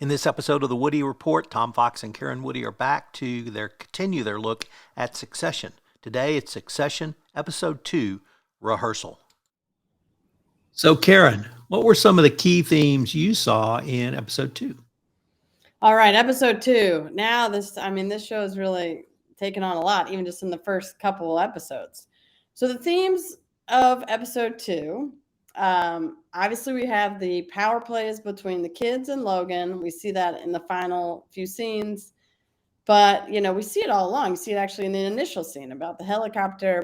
In this episode of the Woody Report, Tom Fox and Karen Woody are back to continue their look at Succession. Today it's Succession, Episode 2, Rehearsal. So, Karen, what were some of the key themes you saw in Episode 2? All right, Episode 2. Now this show has really taken on a lot, even just in the first couple episodes. So the themes of Episode 2, obviously we have the power plays between the kids and Logan. We see that in the final few scenes, but we see it all along. You see it actually in the initial scene about the helicopter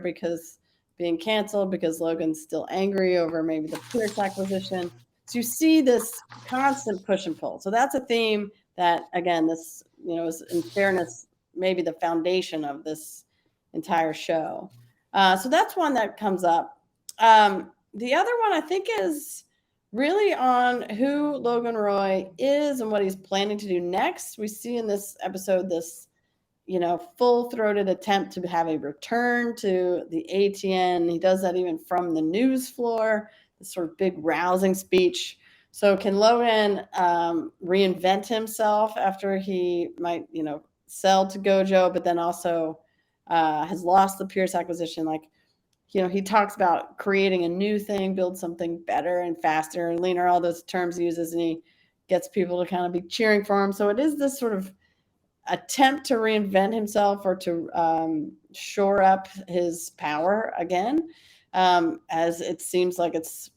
being canceled because Logan's still angry over maybe the Pearce acquisition. So you see this constant push and pull. So that's a theme that, again, this is, in fairness, maybe the foundation of this entire show. So that's one that comes up. The other one I think is really on who Logan Roy is and what he's planning to do next. We see in this episode this, full-throated attempt to have a return to the ATN. He does that even from the news floor, this sort of big rousing speech. So can Logan reinvent himself after he might, sell to GoJo, but then also has lost the Pearce acquisition? He talks about creating a new thing, build something better and faster and leaner, all those terms he uses, and he gets people to kind of be cheering for him. So it is this sort of attempt to reinvent himself or to shore up his power again, as it seems like it's,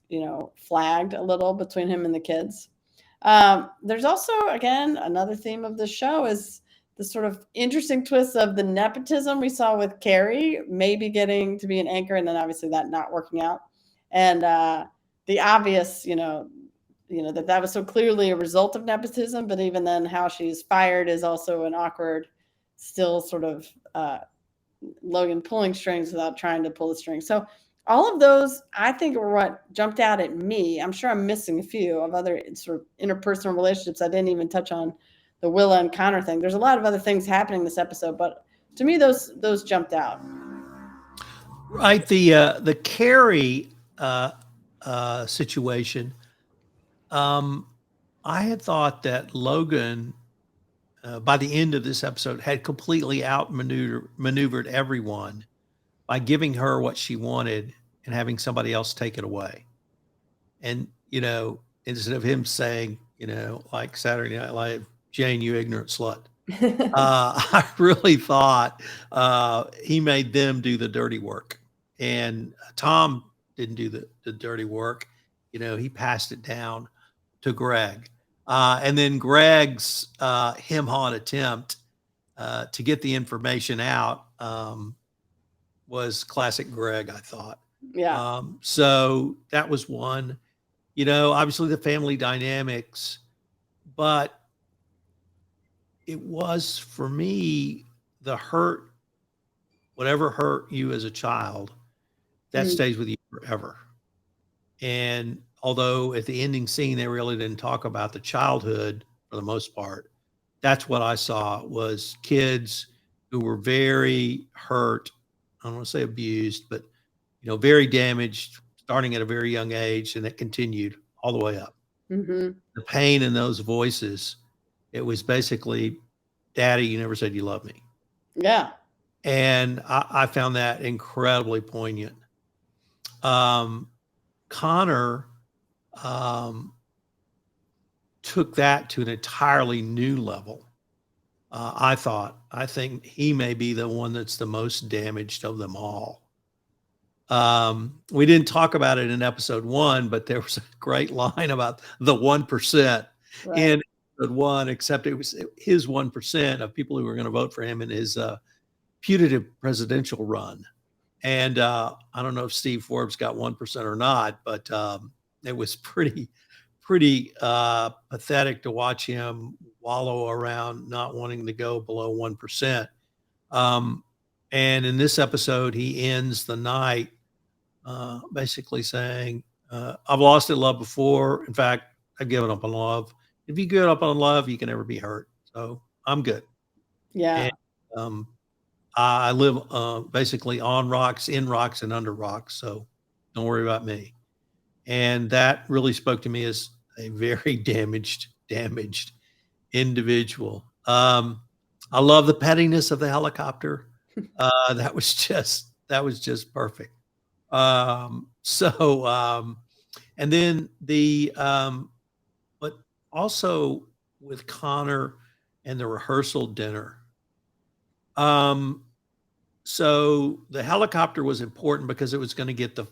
flagged a little between him and the kids. There's also, again, another theme of the show is the sort of interesting twist of the nepotism we saw with Carrie maybe getting to be an anchor, and then obviously that not working out. And the obvious, that was so clearly a result of nepotism, but even then how she's fired is also an awkward, still sort of Logan pulling strings without trying to pull the strings. So all of those, I think, were what jumped out at me. I'm sure I'm missing a few of other sort of interpersonal relationships. I didn't even touch on the Willa and Connor thing. There's a lot of other things happening this episode, but to me, those jumped out. Right, the Carrie situation. I had thought that Logan, by the end of this episode, had completely outmaneuvered everyone by giving her what she wanted and having somebody else take it away. And, instead of him saying, like Saturday Night Live, Jane, you ignorant slut. I really thought he made them do the dirty work. And Tom didn't do the dirty work. He passed it down to Greg. And then Greg's hem-hawed attempt to get the information out was classic Greg, I thought. Yeah. So that was one. Obviously the family dynamics, but it was, for me, the hurt, whatever hurt you as a child, that stays with you forever. And although at the ending scene, they really didn't talk about the childhood for the most part, that's what I saw was kids who were very hurt. I don't want to say abused, but, very damaged, starting at a very young age, and it continued all the way up. Mm-hmm. The pain in those voices, it was basically, Daddy, you never said you loved me. Yeah. And I found that incredibly poignant. Connor took that to an entirely new level. I think he may be the one that's the most damaged of them all. We didn't talk about it in episode 1, but there was a great line about the 1% in episode 1, except it was his 1% of people who were going to vote for him in his putative presidential run. And I don't know if Steve Forbes got 1% or not, but it was pretty pathetic to watch him wallow around not wanting to go below 1%. And in this episode, he ends the night basically saying, I've lost in love before. In fact, I've given up on love. If you give up on love, you can never be hurt. So I'm good. Yeah. And, I live basically on rocks, in rocks, and under rocks. So don't worry about me. And that really spoke to me as a very damaged individual. I love the pettiness of the helicopter. That was just perfect. And then but also with Connor and the rehearsal dinner. So the helicopter was important because it was going to get the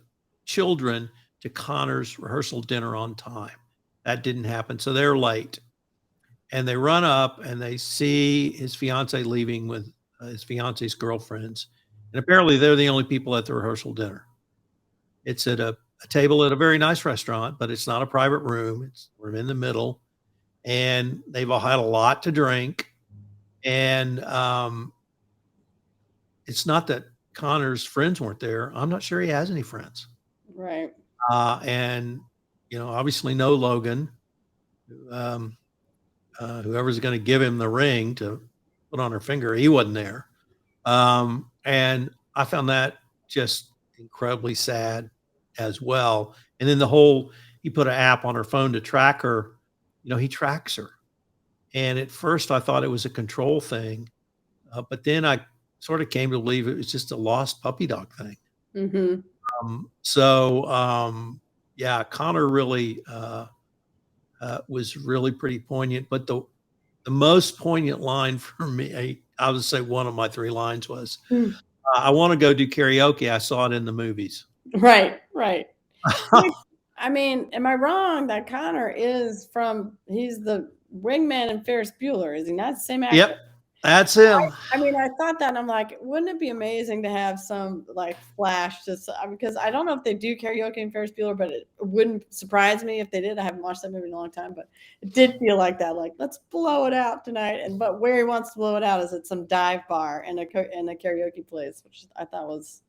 children to Connor's rehearsal dinner on time. That didn't happen. So they're late. And they run up and they see his fiance leaving with his fiance's girlfriends. And apparently they're the only people at the rehearsal dinner. It's at a table at a very nice restaurant, but it's not a private room. We're in the middle. And they've all had a lot to drink. And it's not that Connor's friends weren't there. I'm not sure he has any friends. Right. And, obviously no Logan. Whoever's going to give him the ring to put on her finger, he wasn't there. And I found that just incredibly sad as well. And then he put an app on her phone to track her. He tracks her. And at first I thought it was a control thing. But then I sort of came to believe it was just a lost puppy dog thing. Mm-hmm. Yeah, Connor really was really pretty poignant. But the most poignant line for me, I would say one of my 3 lines was, I want to go do karaoke. I saw it in the movies. Right. I mean, am I wrong that Connor he's the wingman in Ferris Bueller? Is he not the same actor? Yep, that's him. I mean, I thought that, and I'm like, wouldn't it be amazing to have some flash? Because I don't know if they do karaoke in Ferris Bueller, but it wouldn't surprise me if they did. I haven't watched that movie in a long time, but it did feel like that. Like, let's blow it out tonight. But where he wants to blow it out is at some dive bar in a karaoke place, which I thought was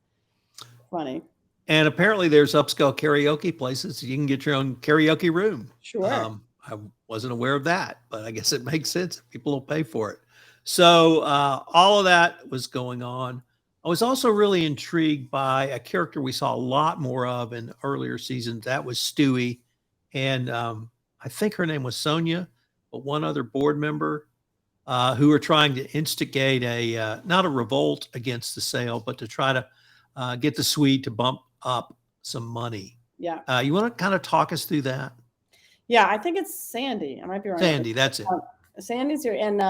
funny. And apparently there's upscale karaoke places. You can get your own karaoke room. Sure. I wasn't aware of that, but I guess it makes sense. People will pay for it. So all of that was going on. I was also really intrigued by a character we saw a lot more of in earlier seasons. That was Stewie. And I think her name was Sonia, but one other board member who were trying to instigate not a revolt against the sale, but to try to get the Swede to bump up some money. Yeah. You want to kind of talk us through that? Yeah, I think it's Sandy. I might be wrong. Sandy, that's it. Sandy's here. And,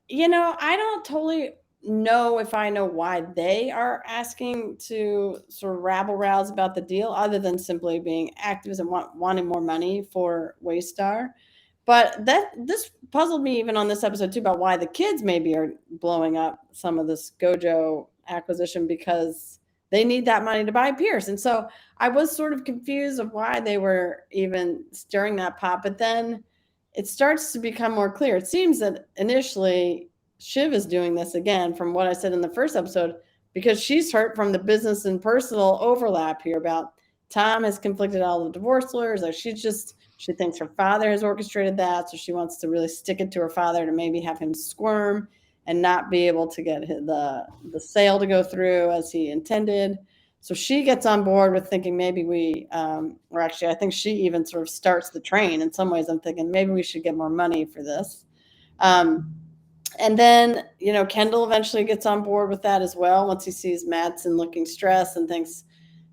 I don't totally know if I know why they are asking to sort of rabble-rouse about the deal, other than simply being activists and wanting more money for Waystar. But this puzzled me even on this episode too, about why the kids maybe are blowing up some of this GoJo acquisition, because they need that money to buy Pearce. And so I was sort of confused of why they were even stirring that pot. But then it starts to become more clear. It seems that initially Shiv is doing this again, from what I said in the first episode, because she's hurt from the business and personal overlap here about Tom has conflicted all the divorce lawyers. Like she thinks her father has orchestrated that. So she wants to really stick it to her father to maybe have him squirm and not be able to get the sale to go through as he intended. So she gets on board with thinking maybe or actually I think she even sort of starts the train. In some ways I'm thinking maybe we should get more money for this. And then, Kendall eventually gets on board with that as well once he sees Madsen looking stressed and thinks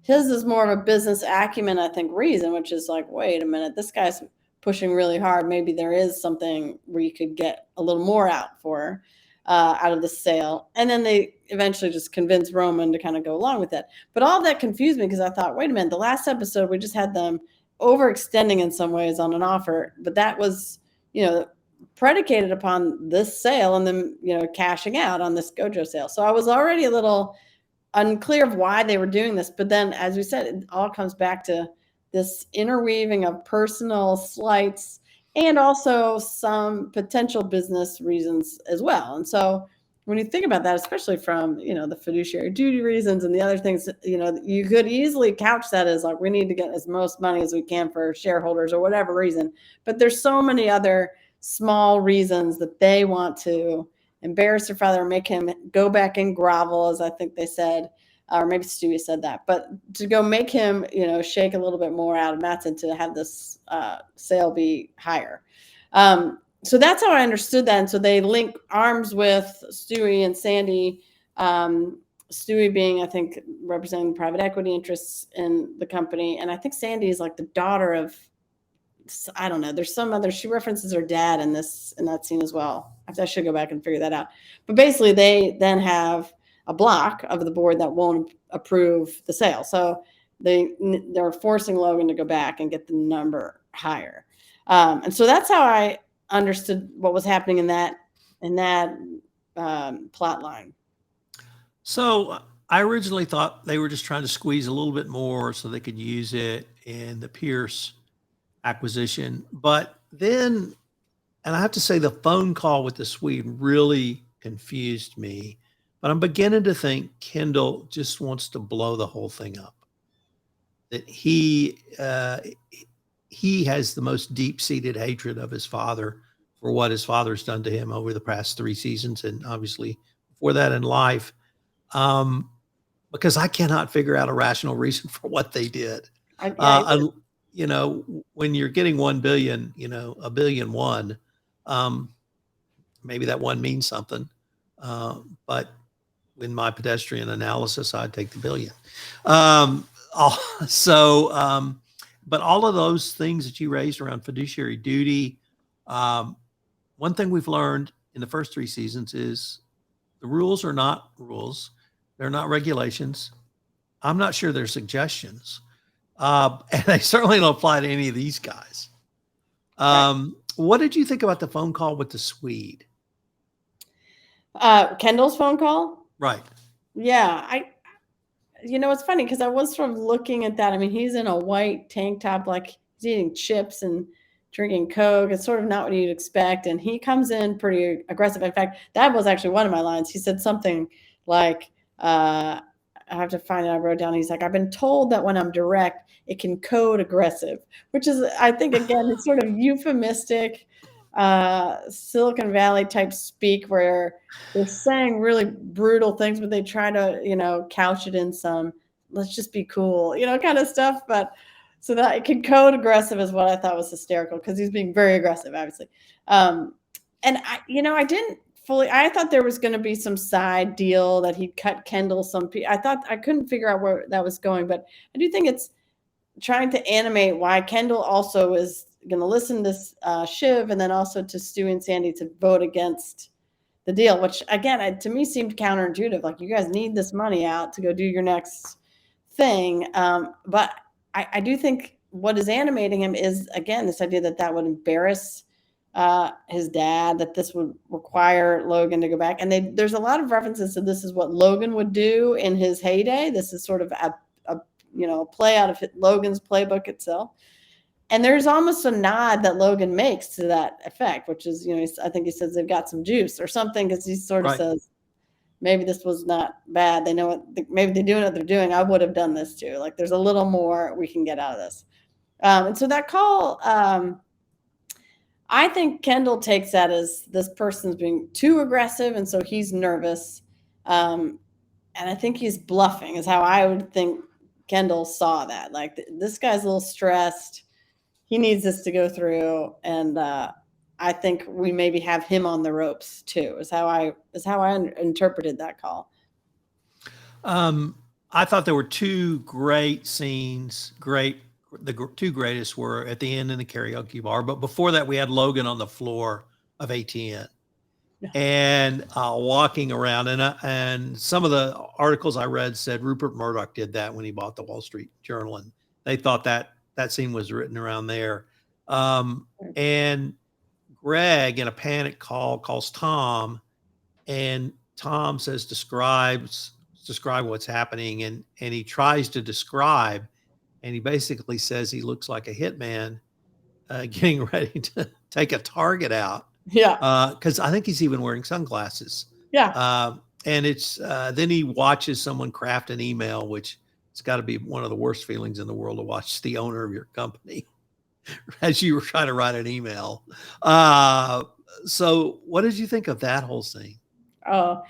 his is more of a business acumen, I think, reason, which is like, wait a minute, this guy's pushing really hard. Maybe there is something where you could get a little more out of the sale. And then they eventually just convince Roman to kind of go along with it. But all that confused me because I thought, wait a minute, the last episode, we just had them overextending in some ways on an offer, but that was, predicated upon this sale and then, cashing out on this GoJo sale. So I was already a little unclear of why they were doing this. But then, as we said, it all comes back to this interweaving of personal slights and also some potential business reasons as well. And so when you think about that, especially from, the fiduciary duty reasons and the other things, you could easily couch that as like, we need to get as most money as we can for shareholders or whatever reason. But there's so many other small reasons that they want to embarrass their father, make him go back and grovel, as I think they said, or maybe Stewie said that, but to go make him, shake a little bit more out of Madsen to have this sale be higher. so that's how I understood that. And so they link arms with Stewie and Sandy. Stewie being, I think, representing private equity interests in the company, and I think Sandy is like the daughter of, I don't know. There's some other. She references her dad in that scene as well. I should go back and figure that out. But basically, they then have a block of the board that won't approve the sale. So they're forcing Logan to go back and get the number higher. And so that's how I understood what was happening in that plot line. So I originally thought they were just trying to squeeze a little bit more so they could use it in the Pearce acquisition. But then, and I have to say, the phone call with the Swede really confused me. But I'm beginning to think Kendall just wants to blow the whole thing up. That he has the most deep-seated hatred of his father for what his father's done to him over the past 3 seasons, and obviously before that in life. Because I cannot figure out a rational reason for what they did. You know, when you're getting 1 billion, you know, $1 billion one, maybe that one means something. But in my pedestrian analysis, I'd take the billion. But all of those things that you raised around fiduciary duty, one thing we've learned in the first 3 seasons is the rules are not rules. They're not regulations. I'm not sure they're suggestions. And they certainly don't apply to any of these guys. What did you think about the phone call with the Swede? Kendall's phone call? Right. Yeah. It's funny because I was sort of looking at that. I mean, he's in a white tank top, like he's eating chips and drinking Coke. It's sort of not what you'd expect. And he comes in pretty aggressive. In fact, that was actually one of my lines. He said something like, I have to find it. I wrote down, he's like, I've been told that when I'm direct, it can code aggressive, which is, I think, again, it's sort of euphemistic, Silicon Valley type speak where they're saying really brutal things, but they try to, couch it in some, let's just be cool, kind of stuff. But so that it can code aggressive is what I thought was hysterical because he's being very aggressive, obviously. And I didn't fully, I thought there was going to be some side deal that he'd cut Kendall I thought I couldn't figure out where that was going, but I do think it's trying to animate why Kendall also is going to listen to Shiv and then also to Stewie and Sandy to vote against the deal, which again, to me seemed counterintuitive. Like, you guys need this money out to go do your next thing. But I do think what is animating him is, again, this idea that would embarrass his dad, that this would require Logan to go back. And there's a lot of references to this is what Logan would do in his heyday. This is sort of a play out of Logan's playbook itself. And there's almost a nod that Logan makes to that effect, which is, I think he says they've got some juice or something, because he sort of says, maybe this was not bad. They know what, maybe they're doing what they're doing. I would have done this too. Like, there's a little more we can get out of this. And so that call, I think Kendall takes that as this person's being too aggressive, and so he's nervous. And I think he's bluffing is how I would think Kendall saw that. Like, this guy's a little stressed. He needs this to go through. And I think we maybe have him on the ropes too, is how I interpreted that call. I thought there were 2 great scenes. The 2 greatest were at the end in the karaoke bar, but before that we had Logan on the floor of ATN and walking around, and some of the articles I read said Rupert Murdoch did that when he bought the Wall Street Journal, and they thought that scene was written around there. And Greg, in a panic call, calls Tom, and Tom says, describe what's happening, and he tries to describe. And he basically says he looks like a hitman getting ready to take a target out. Yeah. Because I think he's even wearing sunglasses. Yeah. And it's then he watches someone craft an email, which it's got to be one of the worst feelings in the world to watch the owner of your company as you were trying to write an email. So what did you think of that whole scene? Oh,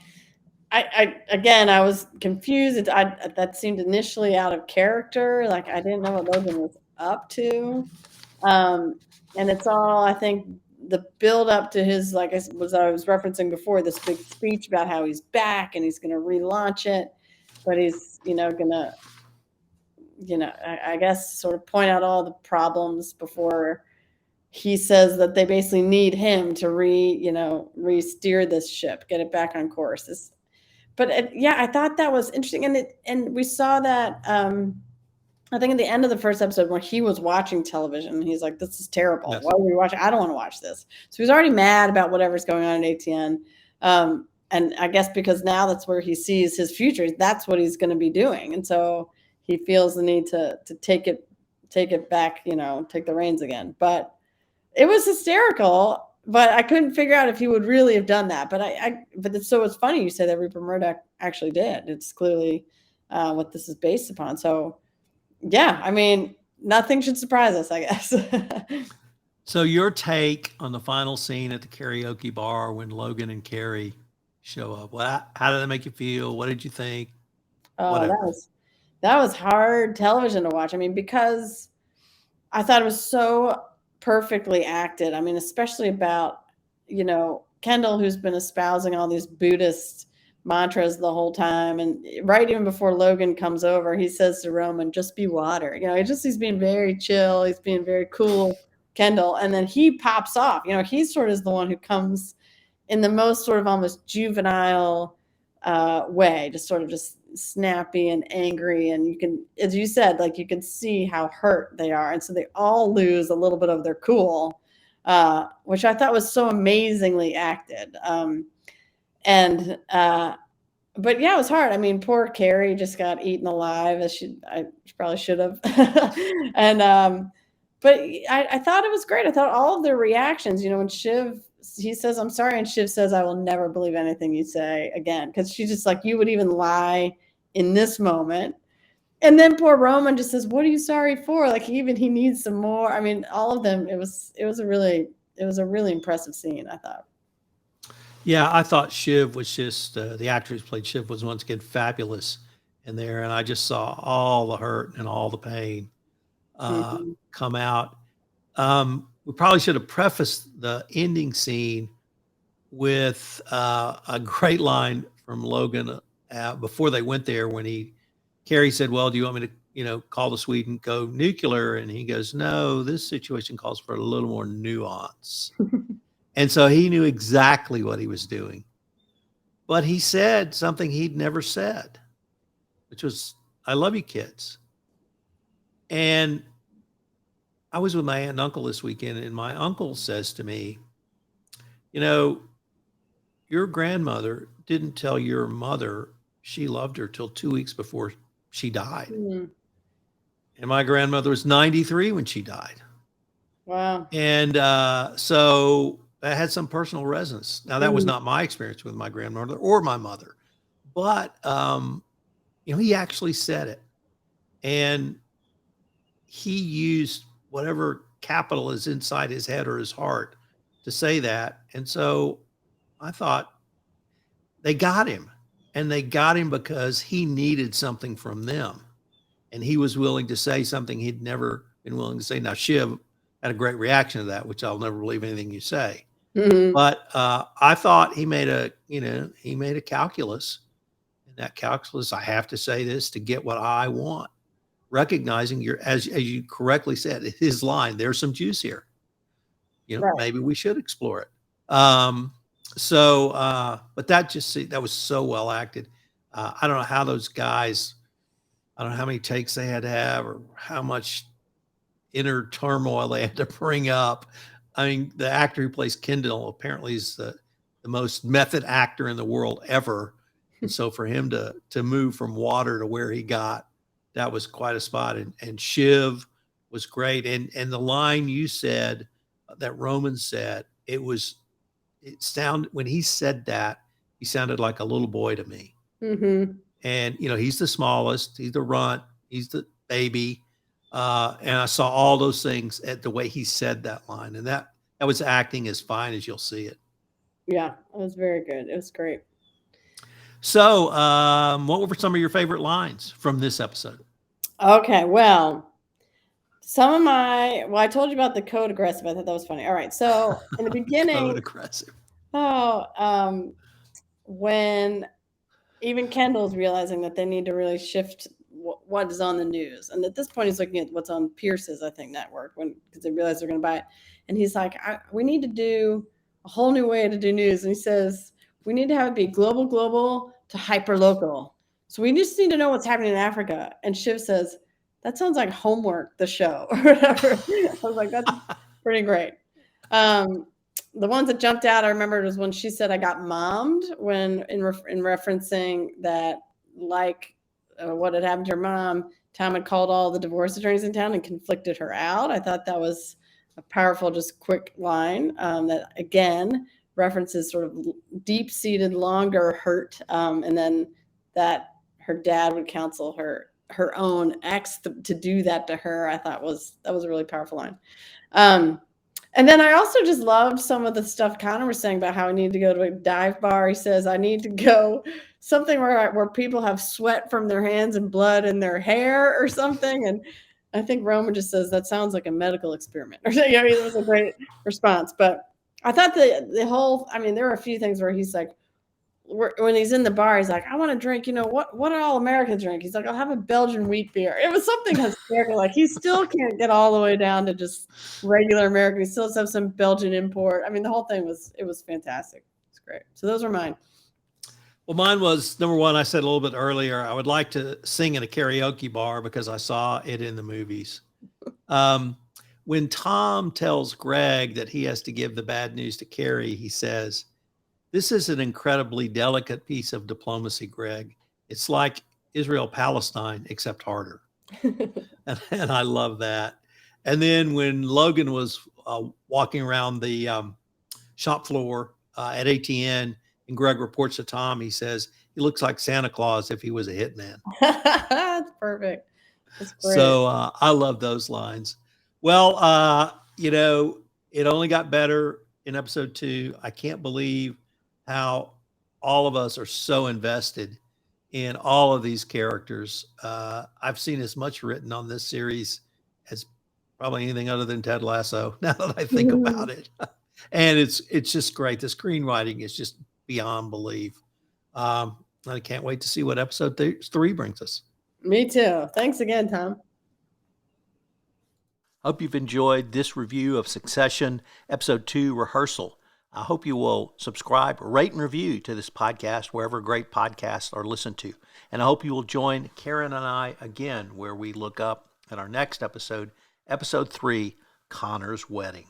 I was confused. That seemed initially out of character. Like, I didn't know what Logan was up to. And it's all, I think, the build up to his, like I was referencing before, this big speech about how he's back and he's going to relaunch it, but he's, gonna, I guess sort of point out all the problems before he says that they basically need him to re-steer this ship, get it back on course. Yeah, I thought that was interesting. And we saw that, I think at the end of the first episode when he was watching television, he's like, this is terrible. Yes. Why are we watching? I don't want to watch this. So he's already mad about whatever's going on at ATN. And I guess because now that's where he sees his future, that's what he's going to be doing. And so he feels the need to take it back, take the reins again. But it was hysterical, but I couldn't figure out if he would really have done that. But it's funny you say that Rupert Murdoch actually did. It's clearly what this is based upon. So yeah, I mean, nothing should surprise us, I guess. So your take on the final scene at the karaoke bar when Logan and Carrie show up? How did that make you feel? What did you think? Oh, that was hard television to watch. I mean, because I thought it was so perfectly acted. I mean, especially about, Kendall, who's been espousing all these Buddhist mantras the whole time. And right even before Logan comes over, he says to Roman, just be water. He's being very chill. He's being very cool, Kendall. And then he pops off. He sort of is the one who comes in the most sort of almost juvenile way, just sort of just snappy and angry. And you can, as you said, like you can see how hurt they are. And so they all lose a little bit of their cool, which I thought was so amazingly acted. But yeah, it was hard. I mean, poor Carrie just got eaten alive, as she probably should have. But I thought it was great. I thought all of their reactions, when Shiv, he says, I'm sorry, and Shiv says, I will never believe anything you say again. Because she's just like, you would even lie in this moment. And then poor Roman just says, what are you sorry for? Like he needs some more. I mean, all of them, it was a really impressive scene, I thought. Yeah, I thought Shiv was just, the actress who played Shiv was once again fabulous in there. And I just saw all the hurt and all the pain come out. We probably should have prefaced the ending scene with a great line from Logan before they went there when Carrie said, well, do you want me to, call the Swede and go nuclear? And he goes, no, this situation calls for a little more nuance. And so he knew exactly what he was doing. But he said something he'd never said, which was, I love you, kids. And I was with my aunt and uncle this weekend, and my uncle says to me, your grandmother didn't tell your mother she loved her till 2 weeks before she died. Mm. And my grandmother was 93 when she died. Wow. And so that had some personal resonance. Now, that was not my experience with my grandmother or my mother, but, he actually said it. And he used whatever capital is inside his head or his heart to say that. And so I thought they got him, and they got him because he needed something from them. And he was willing to say something he'd never been willing to say. Now, Shiv had a great reaction to that, which I'll never believe anything you say. Mm-hmm. But I thought he made a calculus. And that calculus, I have to say this to get what I want. Recognizing as you correctly said, his line, there's some juice here. Right. Maybe we should explore it. But that was so well acted. I don't know how those guys, I don't know how many takes they had to have or how much inner turmoil they had to bring up. I mean, the actor who plays Kendall apparently is the most method actor in the world ever. And so for him to move from water to where he got, that was quite a spot. And Shiv was great. And the line you said that Roman said, when he said that, he sounded like a little boy to me. Mm-hmm. And, he's the smallest, he's the runt, he's the baby. And I saw all those things at the way he said that line. And that was acting as fine as you'll see it. Yeah, it was very good. It was great. So what were some of your favorite lines from this episode? Okay, well, I told you about the code aggressive. I thought that was funny. All right. So in the beginning, Code aggressive. when even Kendall's realizing that they need to really shift what is on the news. And at this point, he's looking at what's on Pearce's, I think, network because they realize they're going to buy it. And he's like, we need to do a whole new way to do news. And he says, we need to have it be global to hyper local. So we just need to know what's happening in Africa. And Shiv says, that sounds like Homework, the show, or whatever. I was like, that's pretty great. The ones that jumped out, I remember, was when she said, I got mommed, when in referencing that, like what had happened to her mom, Tom had called all the divorce attorneys in town and conflicted her out. I thought that was a powerful, just quick line that, again, references sort of deep-seated, longer hurt. And then that her dad would counsel her own ex to do that to her. I thought that was a really powerful line. And then I also just loved some of the stuff Connor was saying about how I need to go to a dive bar. He says, I need to go something where people have sweat from their hands and blood in their hair or something. And I think Roman just says, that sounds like a medical experiment. Or something. I mean, it was a great response. But I thought the whole, I mean, there were a few things where he's like, when he's in the bar, he's like, I want to drink, what do all Americans drink? He's like, I'll have a Belgian wheat beer. It was something hysterical. Like, he still can't get all the way down to just regular American. He still has to have some Belgian import. I mean, the whole thing was fantastic. It's great. So those were mine. Well, mine was number one. I said a little bit earlier, I would like to sing in a karaoke bar because I saw it in the movies. When Tom tells Greg that he has to give the bad news to Carrie, he says, this is an incredibly delicate piece of diplomacy, Greg. It's like Israel-Palestine, except harder. and I love that. And then when Logan was walking around the shop floor at ATN, and Greg reports to Tom, he says, he looks like Santa Claus if he was a hitman. That's perfect. That's great. So I love those lines. Well, it only got better in episode 2. I can't believe how all of us are so invested in all of these characters. I've seen as much written on this series as probably anything other than Ted Lasso, now that I think about it. And it's just great. The screenwriting is just beyond belief. I can't wait to see what episode 3 brings us. Me too. Thanks again, Tom. Hope you've enjoyed this review of Succession, episode 2, Rehearsal. I hope you will subscribe, rate, and review to this podcast wherever great podcasts are listened to. And I hope you will join Karen and I again where we look up at our next episode, episode 3, Connor's Wedding.